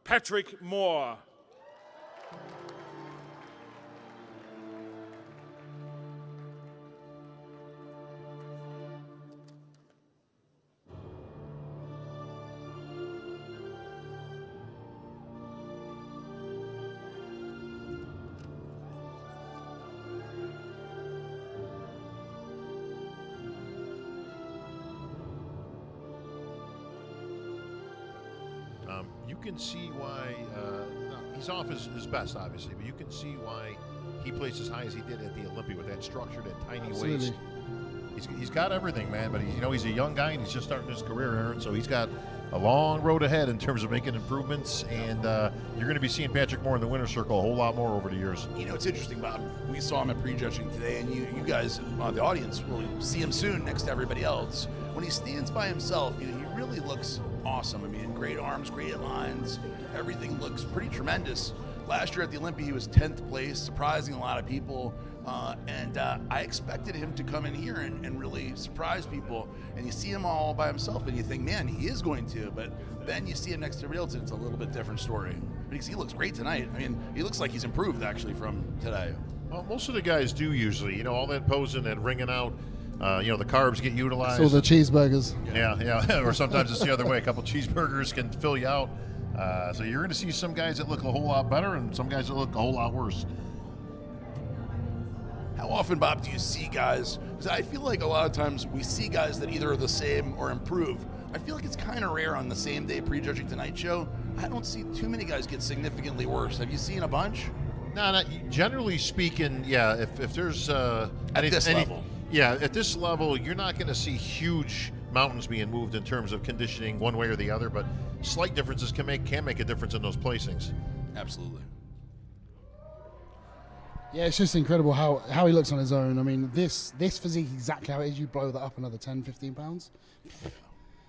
Patrick Moore. You can see why he's off his best, obviously, but you can see why he placed as high as he did at the Olympia with that structure, that tiny waist. He's got everything, man, but he's a young guy and he's just starting his career, Aaron, so he's got a long road ahead in terms of making improvements, and you're going to be seeing Patrick Moore in the winner's circle a whole lot more over the years. You know, it's interesting, Bob. We saw him at prejudging today, and you guys, the audience, will see him soon next to everybody else. When he stands by himself, he really looks awesome. I mean, great arms, great lines. Everything looks pretty tremendous. Last year at the Olympia, he was 10th place, surprising a lot of people. And I expected him to come in here and really surprise people. And you see him all by himself, and you think, man, he is going to. But then you see him next to Realton, it's a little bit different story. But he looks great tonight. I mean, he looks like he's improved, actually, from today. Well, most of the guys do usually. All that posing, that ringing out. The carbs get utilized. So the cheeseburgers. Yeah. Or sometimes it's the other way. A couple cheeseburgers can fill you out. So you're going to see some guys that look a whole lot better and some guys that look a whole lot worse. How often, Bob, do you see guys? Because I feel like a lot of times we see guys that either are the same or improve. I feel like it's kind of rare on the same day prejudging Tonight Show. I don't see too many guys get significantly worse. Have you seen a bunch? No, not generally speaking. Yeah, if there's at this level. Yeah, at this level, you're not going to see huge mountains being moved in terms of conditioning one way or the other, but slight differences can make a difference in those placings. Absolutely. Yeah, it's just incredible how he looks on his own. I mean, this physique, exactly how it is, you blow that up another 10, 15 pounds.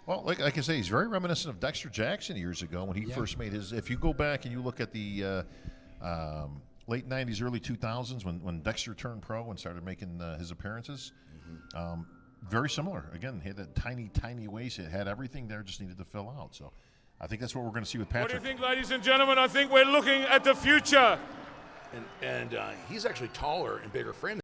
Well, like I say, he's very reminiscent of Dexter Jackson years ago when he first made his. If you go back and you look at the late 90s, early 2000s, when Dexter turned pro and started making his appearances, very similar. Again, he had that tiny waist. It had everything there, just needed to fill out. So I think that's what we're going to see with Patrick. What do you think, ladies and gentlemen? I think we're looking at the future. And he's actually taller and bigger frame.